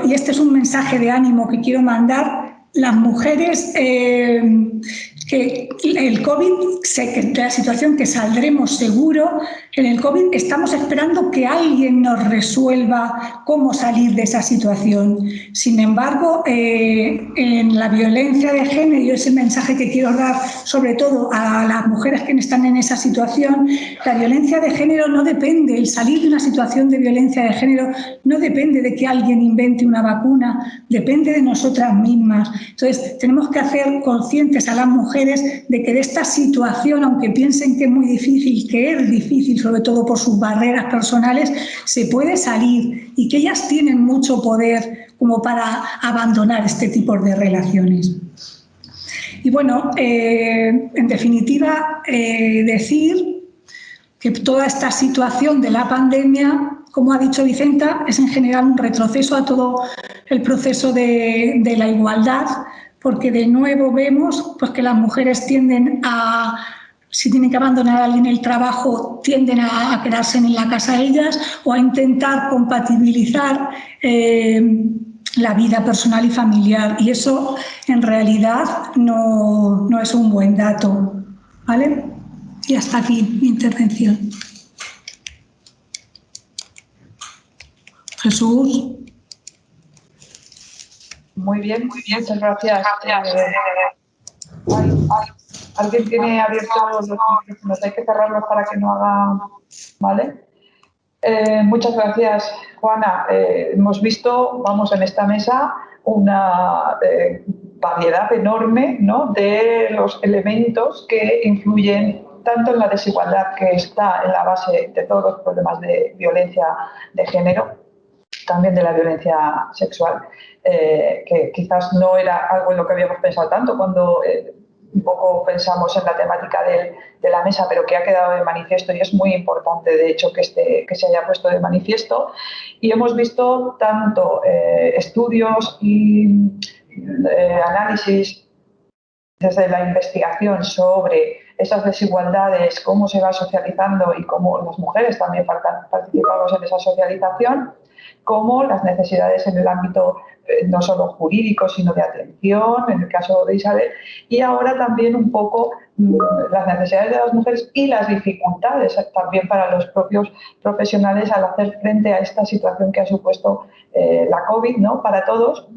Y este es un mensaje de ánimo que quiero mandar. Las mujeres, que el COVID, de la situación que saldremos seguro, en el COVID estamos esperando que alguien nos resuelva cómo salir de esa situación. Sin embargo, en la violencia de género, y ese mensaje que quiero dar sobre todo a las mujeres que están en esa situación, la violencia de género no depende, el salir de una situación de violencia de género no depende de que alguien invente una vacuna, depende de nosotras mismas. Entonces, tenemos que hacer conscientes a las mujeres de que de esta situación, aunque piensen que es muy difícil, que es difícil, sobre todo por sus barreras personales, se puede salir y que ellas tienen mucho poder como para abandonar este tipo de relaciones. Y bueno, en definitiva, decir que toda esta situación de la pandemia, como ha dicho Vicenta, es en general un retroceso a todo el proceso de la igualdad, porque de nuevo vemos pues, que las mujeres tienden a, si tienen que abandonar a alguien el trabajo, tienden a quedarse en la casa ellas o a intentar compatibilizar la vida personal y familiar. Y eso en realidad no es un buen dato, ¿vale? Y hasta aquí mi intervención. Jesús. Muy bien, muchas gracias. ¿Alguien tiene abierto los micrófonos? Hay que cerrarlos para que no haga... ¿Vale? Muchas gracias, Juana. Hemos visto, vamos, en esta mesa una variedad enorme, ¿no?, de los elementos que influyen tanto en la desigualdad que está en la base de todos los problemas de violencia de género, también de la violencia sexual, que quizás no era algo en lo que habíamos pensado tanto cuando un poco pensamos en la temática de la mesa, pero que ha quedado de manifiesto y es muy importante, de hecho, que se haya puesto de manifiesto. Y hemos visto tanto estudios y análisis desde la investigación sobre esas desigualdades, cómo se va socializando y cómo las mujeres también participamos en esa socialización, como las necesidades en el ámbito no solo jurídico, sino de atención, en el caso de Isabel, y ahora también un poco las necesidades de las mujeres y las dificultades también para los propios profesionales al hacer frente a esta situación que ha supuesto la COVID, ¿no?, para todos,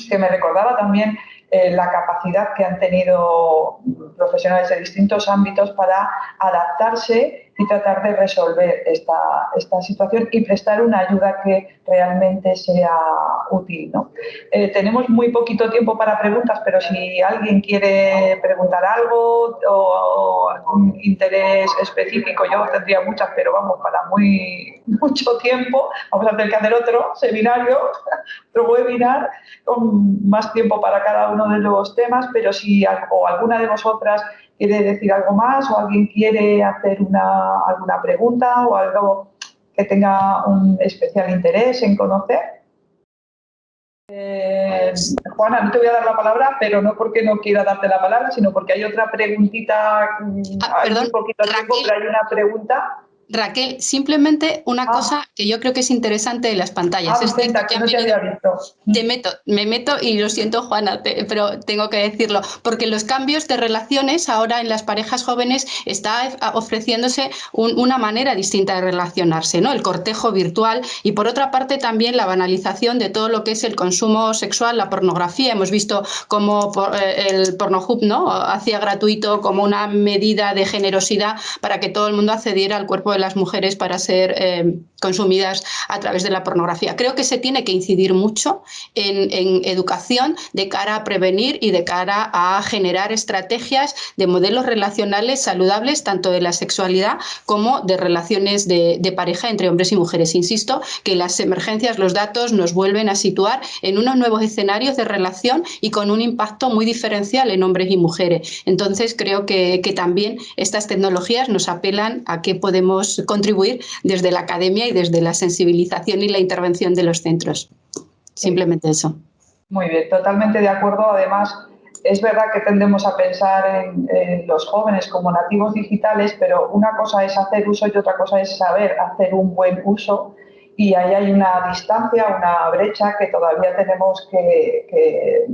que me recordaba también la capacidad que han tenido profesionales de distintos ámbitos para adaptarse y tratar de resolver esta situación y prestar una ayuda que realmente sea útil, ¿no? Tenemos muy poquito tiempo para preguntas, pero si alguien quiere preguntar algo o algún interés específico, yo tendría muchas, pero vamos, para mucho tiempo, vamos a tener que hacer otro seminario, otro webinar con más tiempo para cada uno de los temas, pero si alguna de vosotras quiere decir algo más o alguien quiere hacer alguna pregunta o algo que tenga un especial interés en conocer. Juana, no te voy a dar la palabra, pero no porque no quiera darte la palabra, sino porque hay otra preguntita. Hay muy poquito tiempo, pero hay una pregunta. Raquel, simplemente una cosa que yo creo que es interesante de las pantallas. Vicenta, que no te había visto. Me meto y lo siento, Juana, pero tengo que decirlo, porque los cambios de relaciones ahora en las parejas jóvenes está ofreciéndose una manera distinta de relacionarse, ¿no? El cortejo virtual y, por otra parte, también la banalización de todo lo que es el consumo sexual, la pornografía. Hemos visto cómo el Pornhub, ¿no?, hacía gratuito como una medida de generosidad para que todo el mundo accediera al cuerpo de las mujeres para ser consumidas a través de la pornografía. Creo que se tiene que incidir mucho en educación de cara a prevenir y de cara a generar estrategias de modelos relacionales saludables, tanto de la sexualidad como de relaciones de pareja entre hombres y mujeres. Insisto que las emergencias, los datos nos vuelven a situar en unos nuevos escenarios de relación y con un impacto muy diferencial en hombres y mujeres. Entonces creo que también estas tecnologías nos apelan a que podemos contribuir desde la academia y desde la sensibilización y la intervención de los centros. Simplemente eso. Muy bien, totalmente de acuerdo. Además, es verdad que tendemos a pensar en los jóvenes como nativos digitales, pero una cosa es hacer uso y otra cosa es saber hacer un buen uso. Y ahí hay una distancia, una brecha que todavía tenemos que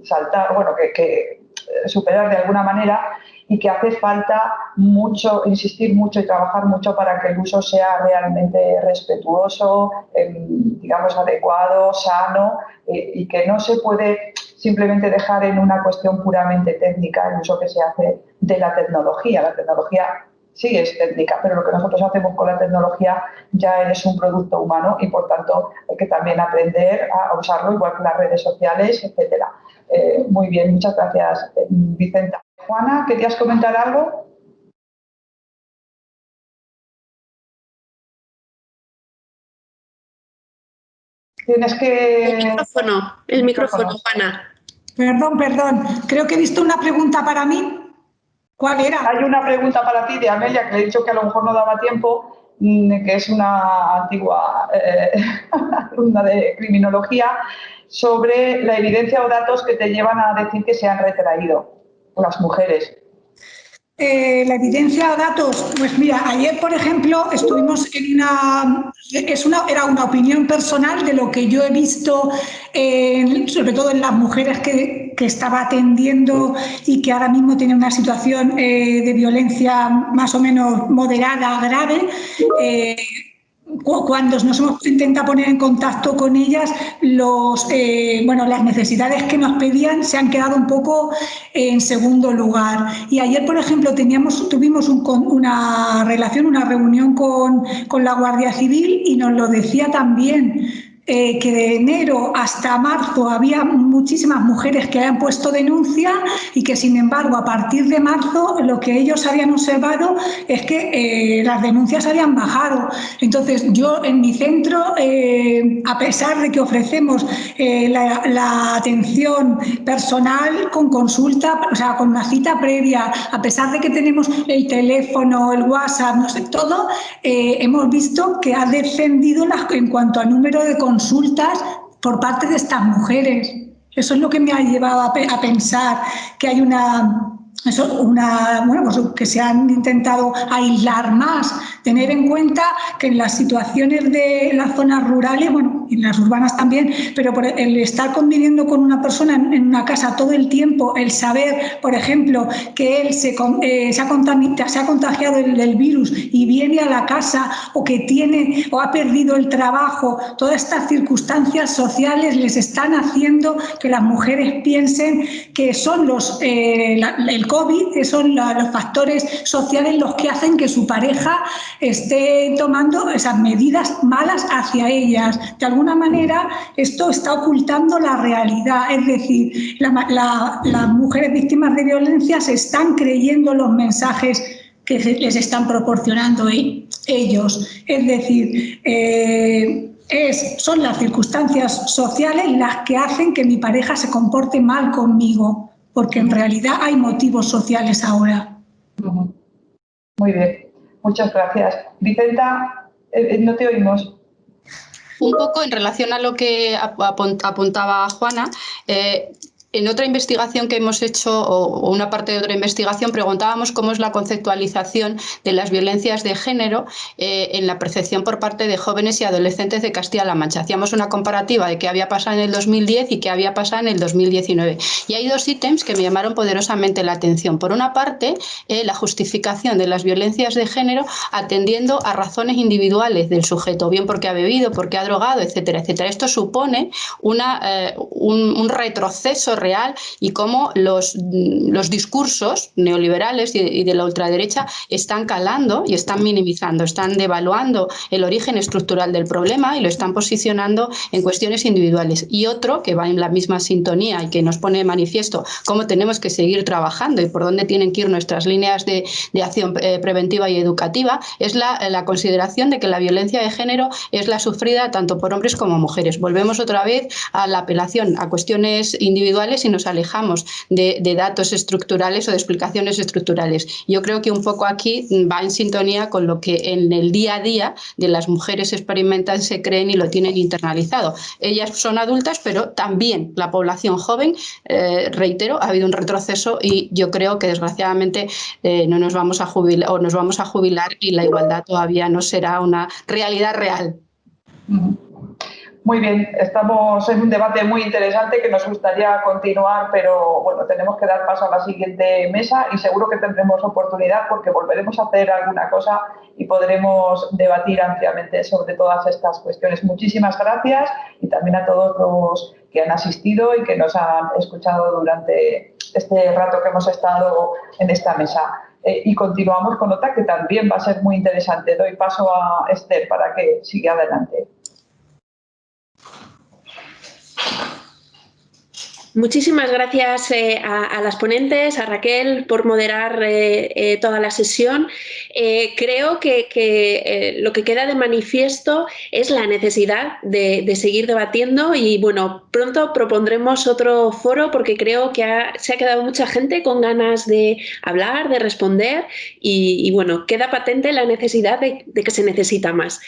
saltar, bueno, que superar de alguna manera, y que hace falta mucho, insistir mucho y trabajar mucho para que el uso sea realmente respetuoso, digamos, adecuado, sano, y que no se puede simplemente dejar en una cuestión puramente técnica el uso que se hace de la tecnología. La tecnología sí es técnica, pero lo que nosotros hacemos con la tecnología ya es un producto humano y, por tanto, hay que también aprender a usarlo, igual que las redes sociales, etcétera. Muy bien, muchas gracias, Vicenta. Juana, ¿querías comentar algo? Tienes que... El micrófono, Juana. Perdón. Creo que he visto una pregunta para mí. ¿Cuál era? Hay una pregunta para ti de Amelia, que le he dicho que a lo mejor no daba tiempo, que es una antigua alumna de criminología, sobre la evidencia o datos que te llevan a decir que se han retraído las mujeres. La evidencia o datos, pues mira, ayer, por ejemplo, estuvimos en era una opinión personal de lo que yo he visto, sobre todo en las mujeres que estaba atendiendo y que ahora mismo tienen una situación de violencia más o menos moderada, grave. cuando nos hemos intentado poner en contacto con ellas, las necesidades que nos pedían se han quedado un poco en segundo lugar. Y ayer, por ejemplo, tuvimos una reunión con la Guardia Civil y nos lo decía también. Que de enero hasta marzo había muchísimas mujeres que habían puesto denuncia y que, sin embargo, a partir de marzo lo que ellos habían observado es que las denuncias habían bajado. Entonces, yo en mi centro, a pesar de que ofrecemos la atención personal con consulta, o sea, con una cita previa, a pesar de que tenemos el teléfono, el WhatsApp, no sé, todo, hemos visto que ha descendido en cuanto al número de consultas por parte de estas mujeres. Eso es lo que me ha llevado a pensar que hay que se han intentado aislar más, tener en cuenta que en las situaciones de las zonas rurales, y en las urbanas también, pero por el estar conviviendo con una persona en una casa todo el tiempo, el saber, por ejemplo, que él se ha contagiado del virus y viene a la casa, o que tiene o ha perdido el trabajo, todas estas circunstancias sociales les están haciendo que las mujeres piensen que son el COVID, que son los factores sociales los que hacen que su pareja esté tomando esas medidas malas hacia ellas. De alguna manera, esto está ocultando la realidad, es decir, las mujeres víctimas de violencia se están creyendo los mensajes que les están proporcionando ellos. Es decir, son las circunstancias sociales las que hacen que mi pareja se comporte mal conmigo, porque en realidad hay motivos sociales ahora. Muy bien, muchas gracias. Vicenta, no te oímos. Un poco en relación a lo que apuntaba Juana, en otra investigación que hemos hecho, o una parte de otra investigación, preguntábamos cómo es la conceptualización de las violencias de género en la percepción por parte de jóvenes y adolescentes de Castilla-La Mancha. Hacíamos una comparativa de qué había pasado en el 2010 y qué había pasado en el 2019. Y hay dos ítems que me llamaron poderosamente la atención. Por una parte, la justificación de las violencias de género atendiendo a razones individuales del sujeto, bien porque ha bebido, porque ha drogado, etcétera, etcétera. Esto supone un retroceso real, y cómo los discursos neoliberales y de la ultraderecha están calando y están minimizando, están devaluando el origen estructural del problema y lo están posicionando en cuestiones individuales. Y otro, que va en la misma sintonía y que nos pone de manifiesto cómo tenemos que seguir trabajando y por dónde tienen que ir nuestras líneas de acción preventiva y educativa, es la consideración de que la violencia de género es la sufrida tanto por hombres como mujeres. Volvemos otra vez a la apelación a cuestiones individuales y nos alejamos de datos estructurales o de explicaciones estructurales. Yo creo que un poco aquí va en sintonía con lo que en el día a día de las mujeres experimentan, se creen y lo tienen internalizado. Ellas son adultas, pero también la población joven, reitero, ha habido un retroceso, y yo creo que desgraciadamente no nos vamos a jubilar, o nos vamos a jubilar, y la igualdad todavía no será una realidad real. Muy bien, estamos en un debate muy interesante que nos gustaría continuar, pero bueno, tenemos que dar paso a la siguiente mesa y seguro que tendremos oportunidad porque volveremos a hacer alguna cosa y podremos debatir ampliamente sobre todas estas cuestiones. Muchísimas gracias, y también a todos los que han asistido y que nos han escuchado durante este rato que hemos estado en esta mesa. Y continuamos con otra que también va a ser muy interesante. Doy paso a Esther para que siga adelante. Muchísimas gracias a las ponentes, a Raquel, por moderar toda la sesión. Creo que lo que queda de manifiesto es la necesidad de seguir debatiendo, y bueno, pronto propondremos otro foro porque creo que se ha quedado mucha gente con ganas de hablar, de responder, y bueno, queda patente la necesidad de que se necesita más.